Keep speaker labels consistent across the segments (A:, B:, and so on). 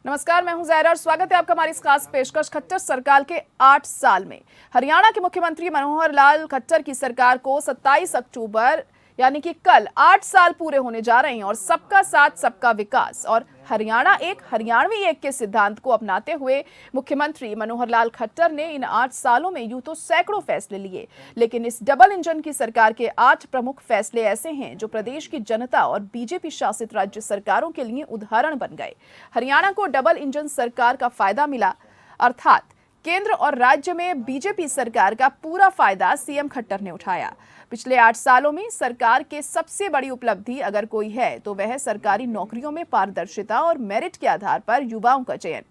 A: नमस्कार, मैं हूं ज़ायरा और स्वागत है आपका हमारी इस खास पेशकश खट्टर सरकार के 8 साल में। हरियाणा के मुख्यमंत्री मनोहर लाल खट्टर की सरकार को 27 अक्टूबर यानी कि कल 8 साल पूरे होने जा रहे हैं और सबका साथ सबका विकास और हरियाणा एक हरियाणवी एक के सिद्धांत को अपनाते हुए मुख्यमंत्री मनोहर लाल खट्टर ने इन 8 सालों में यूं तो सैकड़ों फैसले लिए, लेकिन इस डबल इंजन की सरकार के 8 प्रमुख फैसले ऐसे हैं जो प्रदेश की जनता और बीजेपी शासित राज्य सरकारों के लिए उदाहरण बन गए। हरियाणा को डबल इंजन सरकार का फायदा मिला, अर्थात केंद्र और राज्य में बीजेपी सरकार का पूरा फायदा सीएम खट्टर ने उठाया। पिछले 8 सालों में सरकार के सबसे बड़ी उपलब्धि अगर कोई है तो वह सरकारी नौकरियों में पारदर्शिता और मेरिट के आधार पर युवाओं का चयन।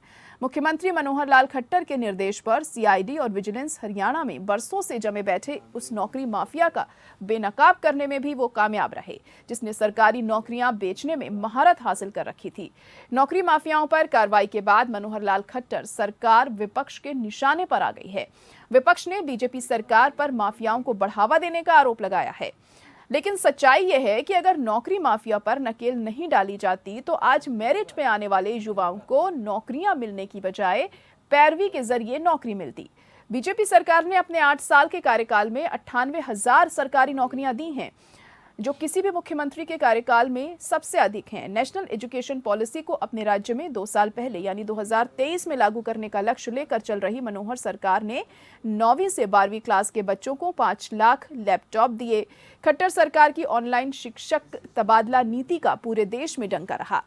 A: मुख्यमंत्री मनोहर लाल खट्टर के निर्देश पर सीआईडी और विजिलेंस हरियाणा में बरसों से जमे बैठे उस नौकरी माफिया का बेनकाब करने में भी वो कामयाब रहे, जिसने सरकारी नौकरियां बेचने में महारत हासिल कर रखी थी। नौकरी माफियाओं पर कार्रवाई के बाद मनोहर लाल खट्टर सरकार विपक्ष के निशाने पर आ गई है। विपक्ष ने बीजेपी सरकार पर माफियाओं को बढ़ावा देने का आरोप लगाया है, लेकिन सच्चाई यह है कि अगर नौकरी माफिया पर नकेल नहीं डाली जाती तो आज मेरिट में आने वाले युवाओं को नौकरियां मिलने की बजाय पैरवी के जरिए नौकरी मिलती। बीजेपी सरकार ने अपने 8 साल के कार्यकाल में 98,000 सरकारी नौकरियां दी हैं, जो किसी भी मुख्यमंत्री के कार्यकाल में सबसे अधिक हैं। नेशनल एजुकेशन पॉलिसी को अपने राज्य में 2 साल पहले यानी 2023 में लागू करने का लक्ष्य लेकर चल रही मनोहर सरकार ने 9वीं से 12वीं क्लास के बच्चों को 5 लाख लैपटॉप दिए। खट्टर सरकार की ऑनलाइन शिक्षक तबादला नीति का पूरे देश में डंका रहा।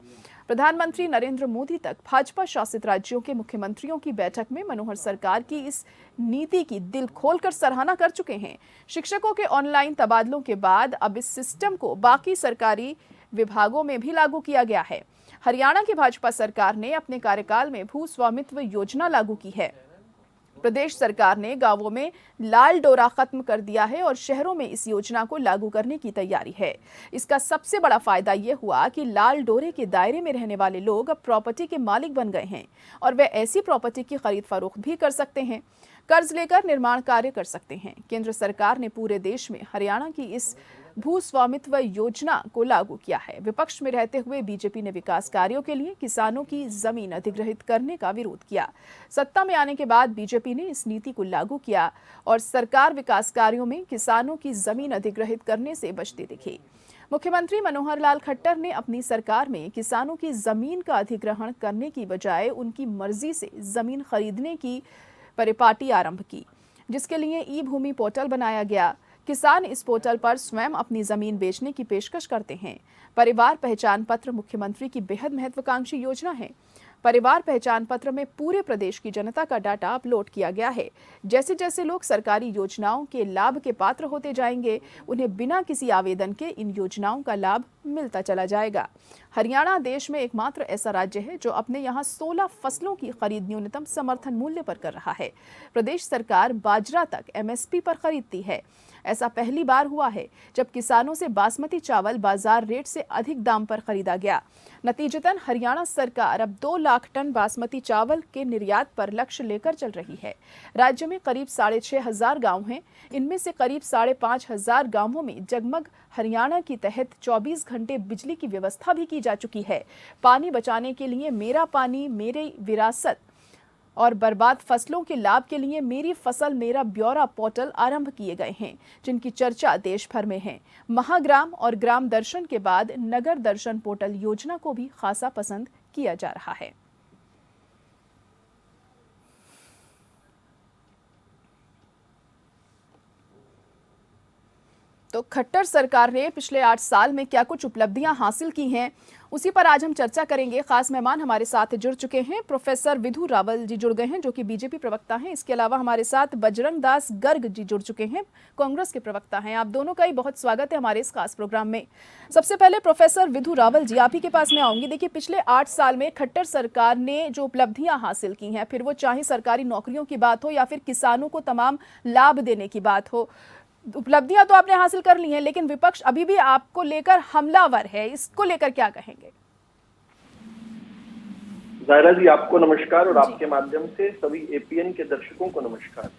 A: प्रधानमंत्री नरेंद्र मोदी तक भाजपा शासित राज्यों के मुख्यमंत्रियों की बैठक में मनोहर सरकार की इस नीति की दिल खोलकर सराहना कर चुके हैं। शिक्षकों के ऑनलाइन तबादलों के बाद अब इस सिस्टम को बाकी सरकारी विभागों में भी लागू किया गया है। हरियाणा की भाजपा सरकार ने अपने कार्यकाल में भू स्वामित्व योजना लागू की है। प्रदेश सरकार ने गांवों में लाल डोरा खत्म कर दिया है और शहरों में इस योजना को लागू करने की तैयारी है। इसका सबसे बड़ा फायदा यह हुआ कि लाल डोरे के दायरे में रहने वाले लोग अब प्रॉपर्टी के मालिक बन गए हैं और वे ऐसी प्रॉपर्टी की खरीद फरोख्त भी कर सकते हैं, कर्ज लेकर निर्माण कार्य कर सकते हैं। केंद्र सरकार ने पूरे देश में हरियाणा की इस भू स्वामित्व योजना को लागू किया है। विपक्ष में रहते हुए बीजेपी ने विकास कार्यों के लिए किसानों की जमीन अधिग्रहित करने का विरोध किया। सत्ता में आने के बाद बीजेपी ने इस नीति को लागू किया और सरकार विकास कार्यों में किसानों की जमीन अधिग्रहित करने से बचती दिखी। मुख्यमंत्री मनोहर लाल खट्टर ने अपनी सरकार में किसानों की जमीन का अधिग्रहण करने की बजाय उनकी मर्जी से जमीन खरीदने की परिपाटी आरंभ की, जिसके लिए ई भूमि पोर्टल बनाया गया। किसान इस पोर्टल पर स्वयं अपनी जमीन बेचने की पेशकश करते हैं। परिवार पहचान पत्र मुख्यमंत्री की बेहद महत्वाकांक्षी योजना है। परिवार पहचान पत्र में पूरे प्रदेश की जनता का डाटा अपलोड किया गया है। जैसे जैसे लोग सरकारी योजनाओं के लाभ के पात्र होते जाएंगे, उन्हें बिना किसी आवेदन के इन योजनाओं का लाभ मिलता चला जाएगा। हरियाणा देश में एकमात्र ऐसा राज्य है जो अपने यहाँ 16 फसलों की खरीद न्यूनतम समर्थन मूल्य पर कर रहा है। प्रदेश सरकार बाजरा तक एमएसपी पर खरीदती है। ऐसा पहली बार हुआ है जब किसानों से बासमती चावल बाजार रेट से अधिक दाम पर खरीदा गया। नतीजतन हरियाणा सरकार अब 2 लाख टन बासमती चावल के निर्यात पर लक्ष्य लेकर चल रही है। राज्य में करीब 6,500 गांव हैं। इनमें से करीब 5,500 गांवों में जगमग हरियाणा की तहत 24 घंटे बिजली की व्यवस्था भी की जा चुकी है। पानी बचाने के लिए मेरा पानी मेरी विरासत और बर्बाद फसलों के लाभ के लिए मेरी फसल मेरा ब्यौरा पोर्टल आरंभ किए गए हैं, जिनकी चर्चा देश भर में है। महाग्राम और ग्राम दर्शन के बाद नगर दर्शन पोर्टल योजना को भी खासा पसंद किया जा रहा है। तो खट्टर सरकार ने पिछले 8 साल में क्या कुछ उपलब्धियां हासिल की हैं, उसी पर आज हम चर्चा करेंगे। खास मेहमान हमारे साथ जुड़ चुके हैं। प्रोफेसर विधु रावल जी जुड़ गए हैं, जो कि बीजेपी प्रवक्ता हैं। इसके अलावा हमारे साथ बजरंग दास गर्ग जी जुड़ चुके हैं, कांग्रेस के प्रवक्ता हैं। आप दोनों का ही बहुत स्वागत है हमारे इस खास प्रोग्राम में। सबसे पहले प्रोफेसर विधु रावल जी, आप ही के पास मैं आऊंगी। देखिए, पिछले 8 साल में खट्टर सरकार ने जो उपलब्धियां हासिल की हैं, फिर वो चाहे सरकारी नौकरियों की बात हो या फिर किसानों को तमाम लाभ देने की बात हो, उपलब्धियां तो आपने हासिल कर ली हैं, लेकिन विपक्ष अभी भी आपको लेकर हमलावर है। इसको लेकर क्या कहेंगे?
B: जायरा जी, आपको नमस्कार और आपके माध्यम से सभी एपीएन के दर्शकों को नमस्कार।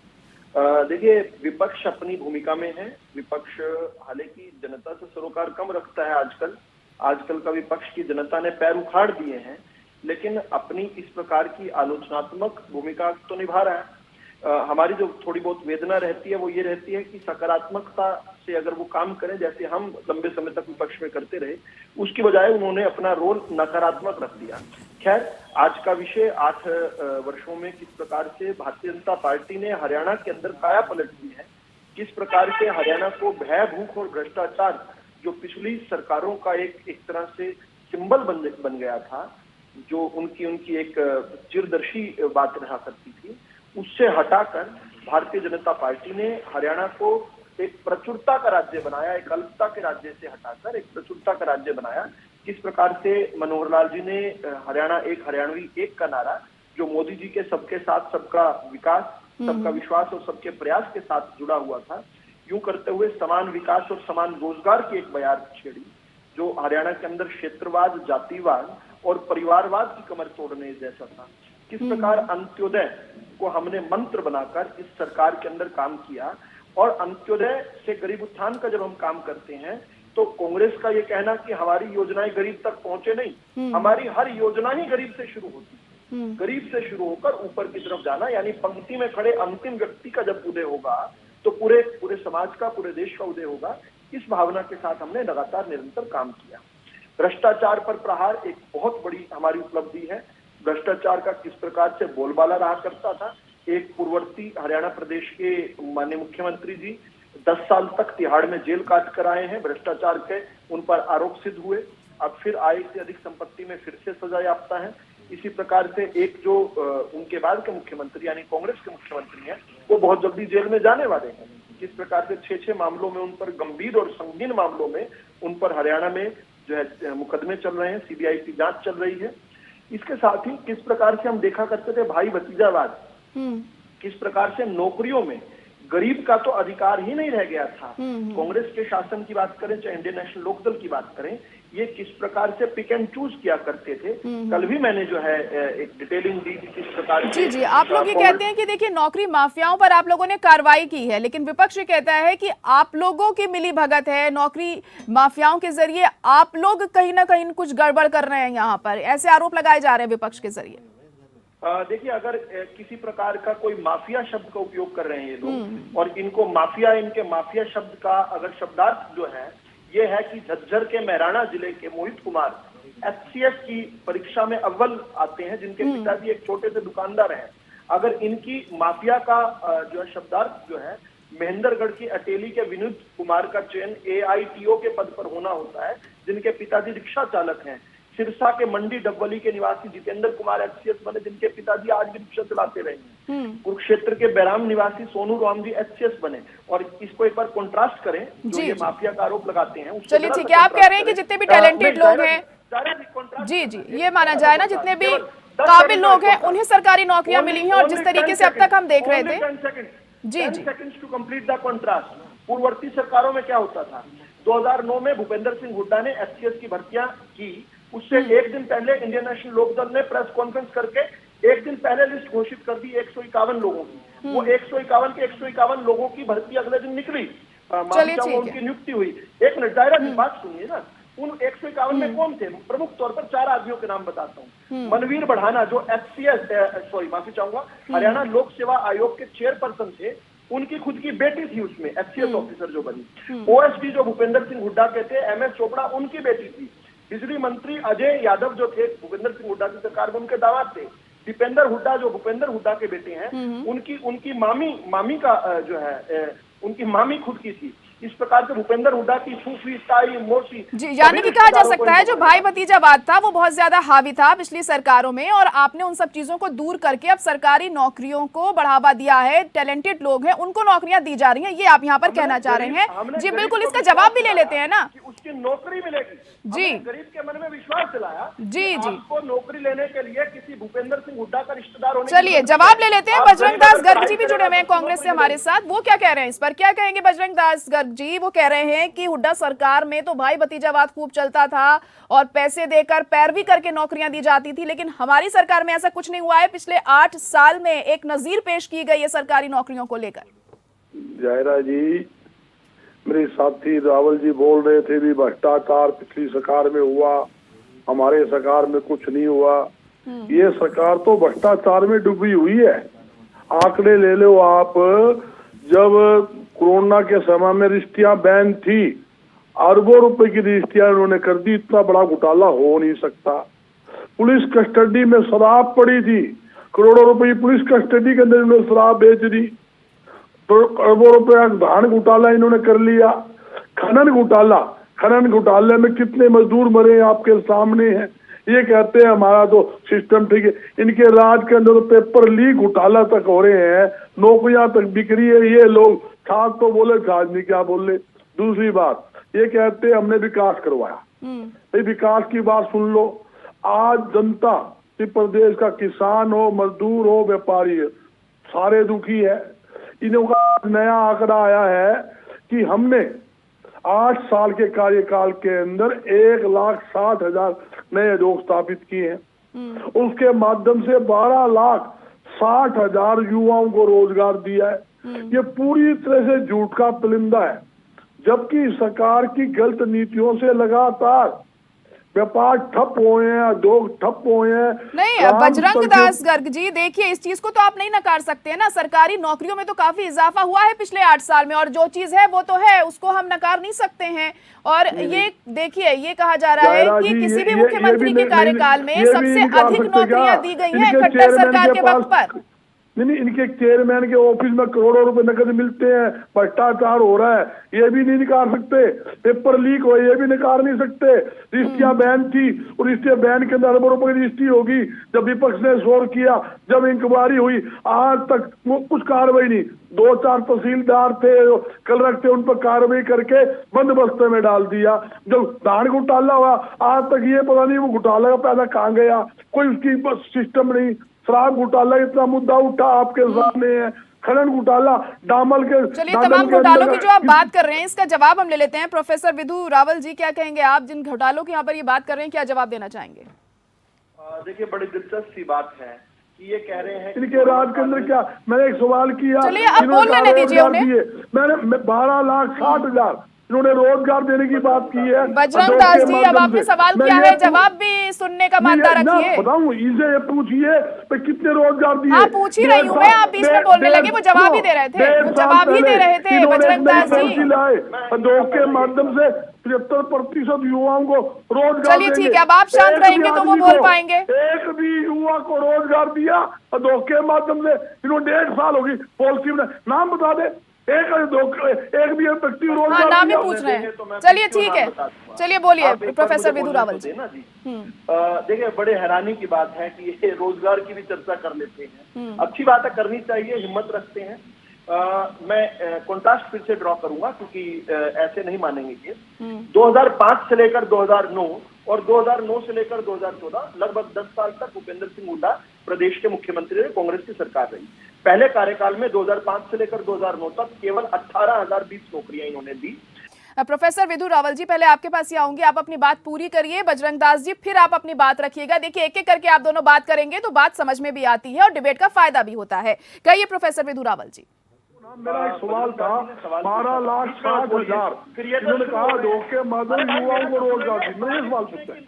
B: देखिए, विपक्ष अपनी भूमिका में है। विपक्ष हालांकि जनता से सरोकार कम रखता है आजकल का विपक्ष की जनता ने पैर उखाड़ दिए हैं, लेकिन अपनी इस प्रकार की आलोचनात्मक भूमिका तो निभा रहा है। हमारी जो थोड़ी बहुत वेदना रहती है वो ये रहती है कि सकारात्मकता से अगर वो काम करें जैसे हम लंबे समय तक विपक्ष में करते रहे, उसकी बजाय उन्होंने अपना रोल नकारात्मक रख दिया। खैर, आज का विषय 8 वर्षों में किस प्रकार से भारतीय जनता पार्टी ने हरियाणा के अंदर काया पलट की है, किस प्रकार से हरियाणा को भय, भूख और भ्रष्टाचार जो पिछली सरकारों का एक तरह से सिंबल बन गया था, जो उनकी एक चिरदर्शी बात रहा करती थी, उससे हटाकर भारतीय जनता पार्टी ने हरियाणा को एक प्रचुरता का राज्य बनाया, एक अल्पता के राज्य से हटाकर एक प्रचुरता का राज्य बनाया। किस प्रकार से मनोहर लाल जी ने हरियाणा एक, हरियाणवी एक का नारा जो मोदी जी के सबके साथ सबका विकास, सबका विश्वास और सबके प्रयास के साथ जुड़ा हुआ था, यूं करते हुए समान विकास और समान रोजगार की एक बयार छेड़ी जो हरियाणा के अंदर क्षेत्रवाद, जातिवाद और परिवारवाद की कमर तोड़ने जैसा था। किस प्रकार अंत्योदय को हमने मंत्र बनाकर इस सरकार के अंदर काम किया, और अंत्योदय से गरीब उत्थान का जब हम काम करते हैं तो कांग्रेस का ये कहना कि हमारी योजनाएं गरीब तक पहुंचे नहीं, हमारी हर योजना ही गरीब से शुरू होती, गरीब से शुरू होकर ऊपर की तरफ जाना, यानी पंक्ति में खड़े अंतिम व्यक्ति का जब उदय होगा तो पूरे समाज का, पूरे देश का उदय होगा। इस भावना के साथ हमने लगातार निरंतर काम किया। भ्रष्टाचार पर प्रहार एक बहुत बड़ी हमारी उपलब्धि है। भ्रष्टाचार का किस प्रकार से बोलबाला रहा करता था, एक पूर्ववर्ती हरियाणा प्रदेश के माननीय मुख्यमंत्री जी 10 साल तक तिहाड़ में जेल काट कर आए हैं, भ्रष्टाचार के उन पर आरोप सिद्ध हुए, अब फिर आय से अधिक संपत्ति में फिर से सजा याफ्ता है। इसी प्रकार से एक जो उनके बाद के मुख्यमंत्री यानी कांग्रेस के मुख्यमंत्री हैं, वो बहुत जल्दी जेल में जाने वाले हैं। किस प्रकार से 6 मामलों में उन पर, गंभीर और संगीन मामलों में उन पर हरियाणा में जो है मुकदमे चल रहे हैं, सीबीआई की जांच चल रही है। इसके साथ ही किस प्रकार से हम देखा करते थे भाई भतीजावाद, किस प्रकार से नौकरियों में गरीब का तो अधिकार ही नहीं रह गया था। कांग्रेस के शासन की बात करें चाहे इंडियन नेशनल लोकदल की बात करें, ये किस प्रकार से पिक एंड चूज किया करते थे। कल भी मैंने जो है एक डिटेलिंग दी किस प्रकार
A: जी जी, आप लोग ये कहते हैं कि देखिए नौकरी माफियाओं पर आप लोगों ने कार्रवाई की है, लेकिन विपक्ष ये कहता है कि आप लोगों की मिली भगत है, नौकरी माफियाओं के जरिए आप लोग कहीं ना कहीं कुछ गड़बड़ कर रहे हैं, यहाँ पर ऐसे आरोप लगाए जा रहे हैं विपक्ष के जरिए।
B: देखिए, अगर किसी प्रकार का कोई माफिया शब्द का उपयोग कर रहे हैं ये लोग, और इनको माफिया, इनके माफिया शब्द का अगर शब्दार्थ जो है ये है कि झज्जर के महराणा जिले के मोहित कुमार एचसीएस की परीक्षा में अव्वल आते हैं, जिनके पिताजी एक छोटे से दुकानदार हैं। अगर इनकी माफिया का जो है शब्दार्थ जो है महेंद्रगढ़ की अटेली के विनोद कुमार का चयन AITO के पद पर होना होता है, जिनके पिताजी रिक्शा चालक हैं। सिरसा के मंडी डबवली के निवासी जितेंद्र कुमार एचसीएस बने, जिनके पिताजी आज भी रिक्शा चलाते रहे हैं। कुरुक्षेत्र के बैराम निवासी सोनू राम जी एचसीएस बने। और इसको एक बार कंट्रास्ट करें, जो ये माफिया का आरोप लगाते हैं।
A: चलिए ठीक है, आप कह रहे हैं कि जितने भी टैलेंटेड लोग हैं, जी जी, ये माना जाए ना, जितने भी काबिल लोग हैं उन्हें सरकारी नौकरियां मिली हैं, और जिस तरीके से अब तक हम देख रहे थे। जी जी,
B: seconds to complete the contrast. पूर्ववर्ती सरकारों में क्या होता था, 2009 में भूपेंद्र सिंह हुड्डा ने एचसीएस की भर्तियां की, उससे एक दिन पहले इंडियन नेशनल लोकदल ने प्रेस कॉन्फ्रेंस करके एक दिन पहले लिस्ट घोषित कर दी 151 लोगों की। वो 151 के 151 लोगों की भर्ती अगले दिन निकली, उनकी नियुक्ति हुई। एक मिनट, दायरा की बात सुनिए ना। उन 151 में कौन थे? प्रमुख तौर पर 4 आदमियों के नाम बताता हूँ। मनवीर बढ़ाना जो माफी चाहूंगा, हरियाणा लोक सेवा आयोग के चेयरपर्सन थे, उनकी खुद की बेटी थी उसमें एचसीएस ऑफिसर जो बनी। ओएसडी जो भूपेंद्र सिंह हुड्डा के थे, MS चोपड़ा उनकी बेटी थी। बिजली मंत्री अजय यादव जो थे भूपेंद्र सिंह हुड्डा की सरकार में, उनके दामाद थे। दीपेंद्र हुड्डा जो भूपेंद्र हुड्डा के बेटे हैं, उनकी मामी का जो है उनकी मामी खुद की थी। इस प्रकार से भूपेंद्र हुड्डा की फूफी, ताई, मौसी,
A: जी, यानी कि कहा जा सकता है जो भाई भतीजावाद था वो बहुत ज्यादा हावी था पिछली सरकारों में, और आपने उन सब चीजों को दूर करके अब सरकारी नौकरियों को बढ़ावा दिया है। टैलेंटेड लोग हैं उनको नौकरियां दी जा रही हैं, ये आप यहाँ पर कहना चाह रहे हैं। जी बिल्कुल, इसका जवाब भी ले लेते हैं ना।
B: उसकी नौकरी मिलेगी जी, गरीब के मन में विश्वास दिलाया
A: जी जी,
B: आपको नौकरी लेने के लिए किसी भूपेंद्र सिंह हुड्डा का रिश्तेदार होने।
A: चलिए जवाब ले लेते हैं। बजरंग दास गर्ग जी भी जुड़े हुए हैं कांग्रेस से हमारे साथ, वो क्या कह रहे हैं इस पर, क्या कहेंगे बजरंग दास गर्ग जी? वो कह रहे हैं कि हुड्डा सरकार में तो भाई भतीजावाद खूब चलता था और पैसे देकर पैरवी करके नौकरियां दी जाती थी, लेकिन हमारी सरकार में ऐसा कुछ नहीं हुआ है। पिछले 8 साल में एक नजीर पेश की गई है सरकारी नौकरियों को लेकर।
C: जायरा जी, मेरे साथी रावल जी बोल रहे थे भी भ्रष्टाचार पिछली सरकार में हुआ, हमारे सरकार में कुछ नहीं हुआ। ये सरकार तो भ्रष्टाचार में डूबी हुई है। आंकड़े ले लो आप, जब कोरोना के समय में रजिस्ट्रियां बैन थी, अरबों रुपए की रजिस्ट्रियां उन्होंने कर दी। इतना बड़ा घोटाला हो नहीं सकता। पुलिस कस्टडी में शराब पड़ी थी, करोड़ों रुपए की पुलिस कस्टडी के अंदर इन्होंने शराब बेच दी। तो अरबों रुपए धान घोटाला इन्होंने कर लिया। खनन घोटाले में कितने मजदूर मरे आपके सामने हैं। ये कहते हैं हमारा तो सिस्टम ठीक है। इनके राज के अंदर तो पेपर लीक घोटाला तक हो रहे हैं, नौकरियां तक बिक रही है। ये लोग छाछ तो बोले, छाछ नहीं क्या बोले। दूसरी बात ये कहते हैं हमने विकास करवाया। ये विकास की बात सुन लो। आज जनता प्रदेश का किसान हो, मजदूर हो, व्यापारी हो, सारे दुखी है। इनका नया आंकड़ा आया है कि हमने 8 साल के कार्यकाल के अंदर 1,60,000 नए उद्योग स्थापित किए हैं। उसके माध्यम से 12,60,000 युवाओं को रोजगार दिया है। ये पूरी तरह से झूठ का पुलिंदा है, जबकि सरकार की गलत नीतियों से लगातार व्यापार ठप हुए हैं, उद्योग ठप हुए हैं।
A: नहीं बजरंग दास गर्ग जी, देखिए इस चीज को तो आप नहीं नकार सकते हैं ना। सरकारी नौकरियों में तो काफी इजाफा हुआ है पिछले 8 साल में, और जो चीज है वो तो है, उसको हम नकार नहीं सकते हैं। और ये देखिए, ये कहा जा रहा है कि किसी भी मुख्यमंत्री के कार्यकाल में सबसे अधिक नौकरियां दी गई हैं खट्टर सरकार के वक्त पर।
C: नहीं, इनके चेयरमैन के ऑफिस में करोड़ों रुपए नकद मिलते हैं, भ्रष्टाचार हो रहा है, ये भी नहीं निकाल सकते। पेपर लीक हो, ये भी निकाल नहीं सकते। रजिस्ट्रियां बैन थी, और रजिस्ट्रियां बैन के अंदर अरबों रुपए की रजिस्ट्री होगी। जब विपक्ष ने शोर किया, जब इंक्वायरी हुई, आज तक कुछ कार्रवाई नहीं। 2-4 तहसीलदार थे, कलरक थे, उन पर कार्रवाई करके बंदोबस्त में डाल दिया। जब धान घोटाला हुआ, आज तक ये पता नहीं वो घोटाला का पैसा कहाँ गया, कोई उसकी सिस्टम नहीं। शराब घोटाला इतना मुद्दा उठा आपके सामने है, खनन घोटाला, डामल के।
A: चलिए, तमाम घोटालों की जो आप बात कर रहे हैं, इसका जवाब हम ले लेते हैं। प्रोफेसर विधु रावल जी, क्या कहेंगे आप? जिन घोटालों की यहाँ पर ये बात कर रहे हैं, क्या जवाब देना चाहेंगे?
B: देखिए, बड़ी दिलचस्प सी बात है कि ये कह रहे हैं
C: इनके राज के अंदर क्या। मैंने एक सवाल किया,
A: चलिए अब बोल लेने दीजिए उन्हें।
C: मैंने 12,60,000 इन्होंने रोजगार देने की बात की है।
A: बजरंग दास जी, अब आपने सवाल किया है, जवाब भी सुनने का मानता रखिए।
C: बताऊं, इनसे ये पूछिए कितने रोजगार दिए।
A: हाँ, पूछ ही रही हूँ मैं, आप बीच में बोलने लगे। वो जवाब ही दे रहे थे, बजरंग दास जी।
C: उद्योग के माध्यम से 75% युवाओं को रोजगार।
A: चलिए ठीक है, अब आप शांत रहेंगे तो वो बोल पाएंगे।
C: एक भी युवा को रोजगार दिया उद्योग के माध्यम से। इन्होंने 1.5 साल होगी पॉलिसी में, नाम बता दे। एक भी व्यक्ति रोजगार।
A: हाँ, नाम ही पूछ रहे हैं। चलिए ठीक है, चलिए बोलिए प्रोफेसर विधु रावल जी।
B: देखिए, बड़े हैरानी की बात है कि ये रोजगार की भी चर्चा कर लेते हैं। अच्छी बात है, करनी चाहिए, हिम्मत रखते हैं। मैं कॉन्ट्रास्ट फिर से ड्रॉ करूंगा, क्योंकि ऐसे नहीं मानेंगे ये। 2005 से लेकर 2009 और 2009 से लेकर 2014 लगभग 10 साल तक भूपेंद्र सिंह हुड्डा प्रदेश के मुख्यमंत्री रहे, कांग्रेस की सरकार रही। पहले कार्यकाल में 2005 से लेकर 2009 तक केवल 18,020 नौकरियां इन्होंने दी।
A: प्रोफेसर विधु रावल जी, पहले आपके पास ही आऊंगी, आप अपनी बात पूरी करिए। बजरंग दास जी, फिर आप अपनी बात रखिएगा। देखिए, एक एक करके आप दोनों बात करेंगे तो बात समझ में भी आती है और डिबेट का फायदा भी होता है। कहिए प्रोफेसर विधु रावल जी।
C: मेरा एक सवाल था, 12,60,000 इन्होंने कहा उद्योग के माध्यम युवाओं को रोजगार दी। मैं ये सवाल पूछता हूं।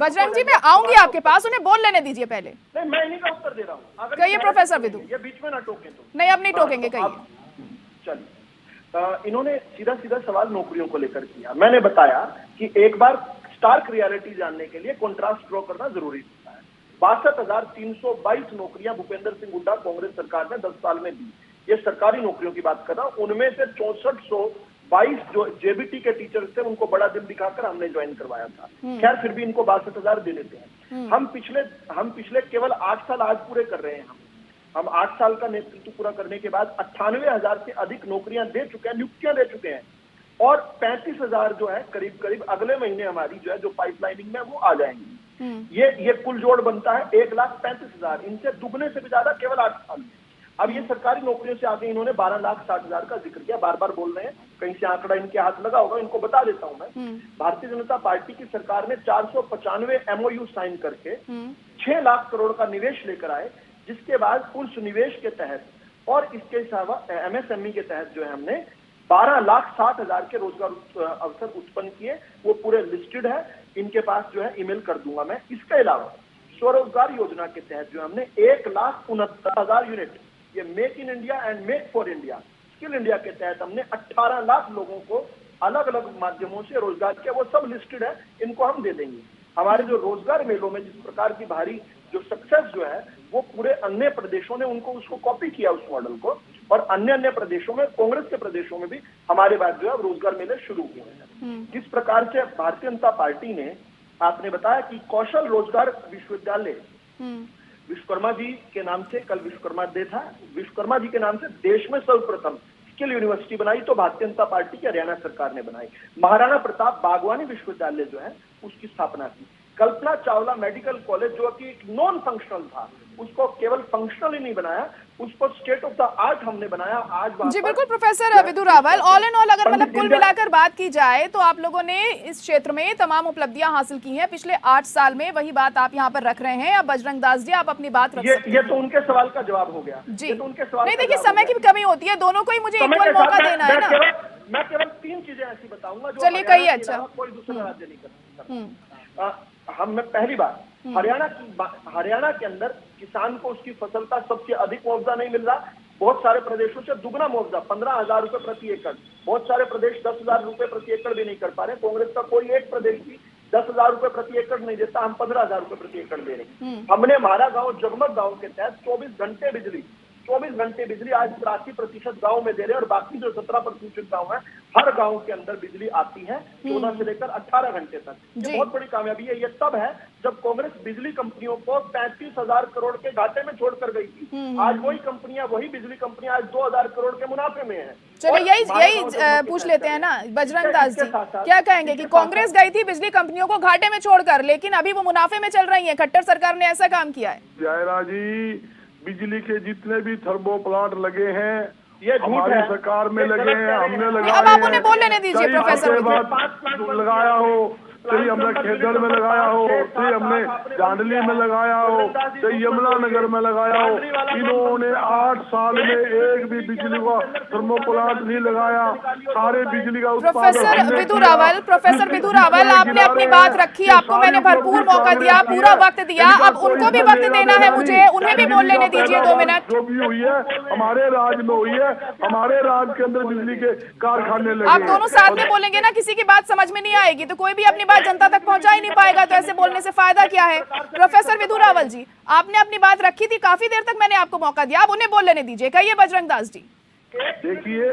A: बजरंग जी, मैं आऊंगी आपके पास, उन्हें बोल लेने दीजिए पहले।
B: नहीं, मैं इन्हीं का उत्तर दे रहा हूँ।
A: कहिए प्रोफेसर विधु।
B: ये बीच में ना टोकें तो।
A: नहीं, अब नहीं टोकेंगे, कहिए।
B: चलिए, इन्होंने सीधा सीधा सवाल नौकरियों को लेकर किया। मैंने बताया कि एक बार स्टार्क रियलिटी जानने के लिए कॉन्ट्रास्ट ड्रॉ करना जरूरी होता है। 62,322 नौकरियां भूपेंद्र सिंह हुड्डा कांग्रेस सरकार ने 10 साल में दी। ये सरकारी नौकरियों की बात कर रहा हूं। उनमें से 6422 जो जेबीटी के टीचर्स थे, उनको बड़ा दिल दिखाकर हमने ज्वाइन करवाया था। खैर, फिर भी इनको 62,000 दे देते हैं। हम पिछले केवल 8 साल आज पूरे कर रहे हैं। हम 8 साल का नेतृत्व पूरा करने के बाद 98,000 से अधिक नौकरियां दे चुके हैं, नियुक्तियां दे चुके हैं। और 35,000 जो है करीब करीब अगले महीने हमारी जो है जो पाइपलाइनिंग में वो आ जाएंगी। ये कुल जोड़ बनता है 1,35,000। इनसे दुगने से भी ज्यादा केवल 8 साल में। अब ये सरकारी नौकरियों से आगे इन्होंने 12,60,000 का जिक्र किया। बार बार बोल रहे हैं, कहीं से आंकड़ा इनके हाथ लगा होगा, इनको बता देता हूं मैं। भारतीय जनता पार्टी की सरकार ने 495 MOU साइन करके 6 लाख करोड़ का निवेश लेकर आए, जिसके बाद पुरुष निवेश के तहत और इसके अलावा MSME के तहत जो है हमने 12,60,000 के रोजगार अवसर उत्पन्न किए। वो पूरे लिस्टेड है, इनके पास जो है ईमेल कर दूंगा मैं। इसके अलावा स्वरोजगार योजना के तहत जो हमने 1,69,000 यूनिट, ये make in India and make for India, skill India के तहत हमने 18 लाख लोगों को अलग अलग माध्यमों से रोजगार किया। वो सब लिस्टेड है, इनको हम दे देंगे। हमारे जो रोजगार मेलों में जिस प्रकार की भारी जो सक्सेस जो है, वो पूरे अन्य प्रदेशों ने उनको उसको कॉपी किया उस मॉडल को, और अन्य प्रदेशों में, कांग्रेस के प्रदेशों में भी हमारे बाद जो है रोजगार मेले शुरू हुए हैं। जिस प्रकार से भारतीय जनता पार्टी ने, आपने बताया कि कौशल रोजगार विश्वविद्यालय विश्वकर्मा जी के नाम से, कल विश्वकर्मा डे था, विश्वकर्मा जी के नाम से देश में सर्वप्रथम स्किल यूनिवर्सिटी बनाई तो भारतीय जनता पार्टी की हरियाणा सरकार ने बनाई। महाराणा प्रताप बागवानी विश्वविद्यालय जो है उसकी स्थापना की। कल्पना चावला मेडिकल कॉलेज जो कि एक नॉन फंक्शनल था, उसको केवल फंक्शनल ही नहीं बनाया, उसको स्टेट ऑफ द आर्ट हमने बनाया। आज
A: जी बिल्कुल professor Vidu Rawal, all and all अगर मतलब कुल मिलाकर बात की जाए तो आप लोगों ने इस क्षेत्र में तमाम उपलब्धियां हासिल की हैं पिछले 8 साल में, वही बात आप यहाँ पर रख रहे हैं। अब बजरंग दास जी आप अपनी बात रख सकते हैं।
B: ये तो उनके सवाल का जवाब हो गया
A: जी,
B: तो उनके सवाल
A: नहीं देखिए समय की भी कमी होती है, दोनों को ही मुझे इक्वल मौका देना है ना।
B: मैं केवल 3 चीजें ऐसी बताऊंगा जो
A: चलिए कहिए। अच्छा,
B: कोई दूसरा राज्य नहीं कर सकता। मैं पहली बात, हरियाणा के अंदर किसान को उसकी फसल का सबसे अधिक मुआवजा नहीं मिल रहा। बहुत सारे प्रदेशों से दुगना मुआवजा 15,000 रुपए प्रति एकड़, बहुत सारे प्रदेश 10,000 रुपए प्रति एकड़ भी नहीं कर पा रहे। कांग्रेस का कोई एक प्रदेश भी 10,000 रुपए प्रति एकड़ नहीं देता, हम 15,000 रुपए प्रति एकड़ दे रहे हैं। हमने हमारा गांव जगमग गांव के तहत 24 घंटे बिजली आज 83% गांव में दे रहे हैं, और बाकी जो 17% गांव है, हर गांव के अंदर बिजली आती है 14 से लेकर 18 घंटे तक। ये बहुत बड़ी कामयाबी है। ये तब है जब कांग्रेस बिजली कंपनियों को 35,000 करोड़ के घाटे में छोड़कर गई थी। आज वही कंपनियां, वही बिजली कंपनियां आज 2,000 करोड़ के मुनाफे में है।
A: चलो यही पूछ लेते हैं ना बजरंग दास जी, क्या कहेंगे कि कांग्रेस गई थी बिजली कंपनियों को घाटे में छोड़कर, लेकिन अभी वो मुनाफे में चल रही है, खट्टर सरकार ने ऐसा काम किया है?
C: जयराज जी, बिजली के जितने भी थर्मो प्लांट लगे हैं,
B: ये
C: हमारी सरकार में लगे हैं, हमने लगाए।
A: अब आप उन्हें बोल लेने दीजिए प्रोफेसर।
C: लगाया हो, चाहे हमने खेतगढ़ में लगाया हो, चाहे हमने जांडली में लगाया हो, चाहे यमुना नगर में लगाया हो, इन्होंने 8 साल में एक भी बिजली का थर्मो प्लांट नहीं लगाया। सारे बिजली का
A: प्रोफेसर विदु रावल, आपने अपनी बात रखी, आपको मैंने भरपूर मौका दिया, पूरा वक्त दिया, अब उनको भी वक्त देना है मुझे, उन्हें भी बोल लेने दीजिए 2 मिनट।
C: जो भी हुई है हमारे राज्य में हुई है, हमारे राज्य के अंदर बिजली के कारखाने लगे।
A: आप दोनों साथ में बोलेंगे ना, किसी की बात समझ में नहीं आएगी तो कोई भी अपनी जनता तक पहुंचा ही नहीं पाएगा, तो ऐसे बोलने से फायदा क्या है? प्रोफेसर विदु रावल जी, आपने अपनी बात रखी थी, काफी देर तक मैंने आपको मौका दिया, आप उन्हें बोल लेने दीजिए। कहिए बजरंग दास जी।
C: देखिए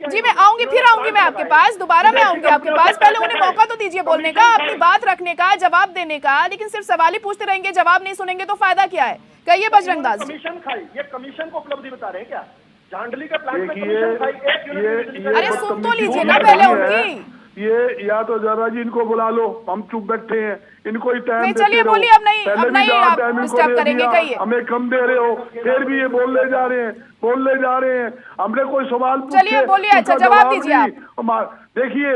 A: जी, मैं आऊंगी, फिर आऊंगी मैं आपके पास, दोबारा मैं आऊंगी आपके पास, पहले उन्हें मौका तो दीजिए बोलने का, अपनी बात रखने का, जवाब देने का। लेकिन सिर्फ सवाल ही पूछते रहेंगे, जवाब नहीं सुनेंगे तो फायदा क्या है? कहिए बजरंग दास जी।
B: कमीशन खाई, ये कमीशन को उपलब्धि बता रहे हैं क्या? जांडली का प्लांट में कमीशन खाई,
A: अरे सुन तो लीजिए ना पहले उनकी।
C: ये या तो जरा जी इनको बुला लो, हम चुप बैठे हैं, इनको ही टाइम देते
A: चलिए बोलिए, अब नहीं आप डिस्टर्ब करेंगे, कहिए।
C: हमें कम दे रहे हो, फिर भी ये बोलने जा रहे हैं। हमने कोई सवाल पूछे,
A: चलिए बोलिए, अच्छा जवाब दीजिए आप।
C: देखिए,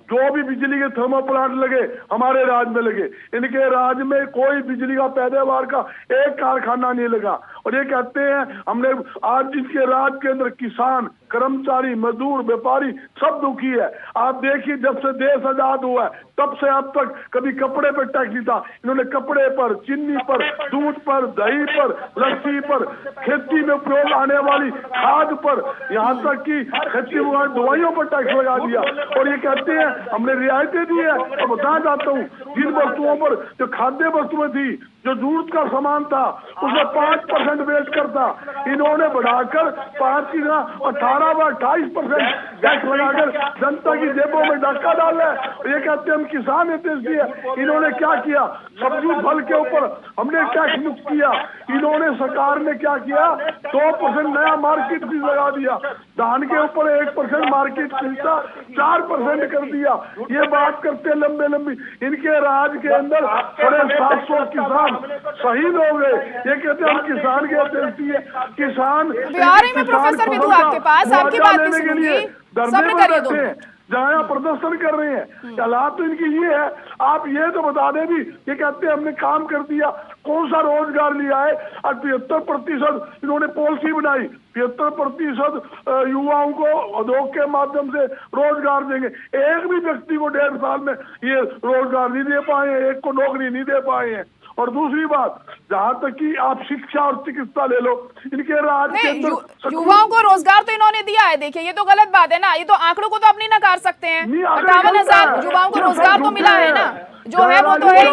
C: जो भी बिजली के थर्मो प्लांट लगे हमारे राज्य में लगे, इनके राज्य में कोई बिजली का पैदावार का एक कारखाना नहीं लगा। और ये कहते हैं हमने, आज इनके राज्य के अंदर किसान, कर्मचारी, मजदूर, व्यापारी सब दुखी है। आप देखिए, जब से देश आजाद हुआ है तब से अब तक कभी कपड़े पर टैक्स नहीं था, इन्होंने कपड़े पर, चीनी पर, दूध पर, दही पर, लस्सी पर, खेती में उपयोग आने वाली खाद पर, यहाँ तक कि खेती में दवाइयों पर टैक्स लगा दिया। और ये कहते हैं हमने रियायतें दी है। और बताना चाहता हूँ, जिन वस्तुओं पर जो खाद्य वस्तुएं थी, जो जरूरत का सामान था, उसमें 5% वेस्ट करता, इन्होंने बढ़ाकर 5 की 18 व 28% टैक्स लगाकर जनता की जेबों में डाका डाला है। ये कहते हैं हम किसान है देश की। इन्होंने क्या किया? सब्जी फल के ऊपर हमने टैक्स मुक्त किया। इन्होंने सरकार ने क्या किया? 2% नया मार्केट फीस लगा दिया। धान के ऊपर 1% मार्केट फीस था, 4% कर दिया। ये बात करते लंबी, इनके राज के अंदर 750 किसान शहीद हो गए। ये कहते हैं हम किसान के अध्यक्ष है, किसान
A: बिहार में प्रोफेसर विदु आपके पास, आपकी बात नहीं सुनूंगी,
C: धरने पर बैठे हैं, जहाँ प्रदर्शन कर रहे हैं। हालात तो इनकी ये है, आप ये तो बता दें भी, ये कहते हैं हमने काम कर दिया, कौन सा रोजगार लिया है? और 75% इन्होंने पॉलिसी बनाई, 75% युवाओं को उद्योग के माध्यम से रोजगार देंगे। एक भी व्यक्ति को 1.5 साल में ये रोजगार नहीं दे पाए हैं, एक को नौकरी नहीं दे पाए हैं। और दूसरी बात, जहाँ तक कि आप शिक्षा और चिकित्सा ले लो, इनके राज के
A: नहीं,
C: अंदर
A: युवाओं को रोजगार तो इन्होंने दिया है। देखिए, ये तो गलत बात है ना, ये तो आंकड़ों को तो आप नहीं नकार सकते हैं। 58,000 युवाओं को रोजगार तो मिला है ना, जो है वो तो है ही।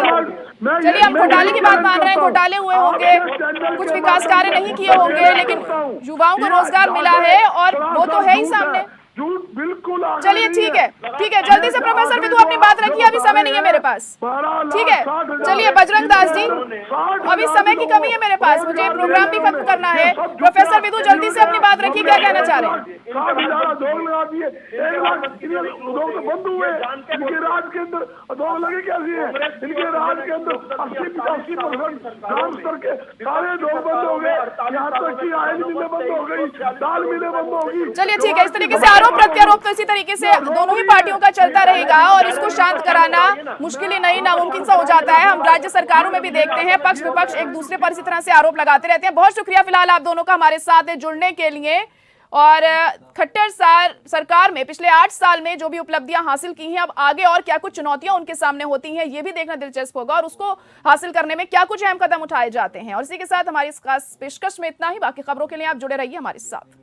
A: चलिए, हम घोटाले की बात मान रहे हैं, घोटाले हुए होंगे, कुछ विकास कार्य नहीं किए होंगे, लेकिन युवाओं को रोजगार मिला है और वो तो है ही सामने।
C: झूठ बिल्कुल।
A: चलिए, ठीक है, ठीक है, जल्दी से प्रोफेसर विदु अपनी बात रखिए, अभी समय नहीं है मेरे पास। ठीक है, चलिए बजरंग दास जी, अभी समय की कमी है मेरे पास, मुझे प्रोग्राम भी खत्म करना है। प्रोफेसर विदु जल्दी से अपनी बात रखिए, क्या कहना चाह रहे हैं?
C: 60,000 उद्योग लगा दिए, 1 लाख उद्योग तो बंद हुए। इनके राज के अंदर उद्योग लगे कैसे हैं? इनके राज के अंदर 80-85% ग्राम स्तर के सारे उद्योग बंद हो गए, यहाँ तक कि आयल मिलें बंद हो गई, दाल मिलें बंद होगी।
A: चलिए, ठीक है, इस तरीके से आरोप प्रत्यारोप तो इसी तरीके से दोनों ही पार्टियों का चलता रहेगा और इसको शांत कराना मुश्किल ही नहीं, नामुमकिन सा हो जाता है। हम राज्य सरकारों में भी देखते हैं, पक्ष विपक्ष एक दूसरे पर इसी तरह से आरोप लगाते रहते हैं। बहुत शुक्रिया फिलहाल आप दोनों का हमारे साथ जुड़ने के लिए। और खट्टर सरकार में पिछले 8 साल में जो भी उपलब्धियां हासिल की हैं, अब आगे और क्या कुछ चुनौतियां उनके सामने होती हैं, ये भी देखना दिलचस्प होगा और उसको हासिल करने में क्या कुछ अहम कदम उठाए जाते हैं। और इसी के साथ हमारी इस खास पेशकश में इतना ही। बाकी खबरों के लिए आप जुड़े रहिए हमारे साथ।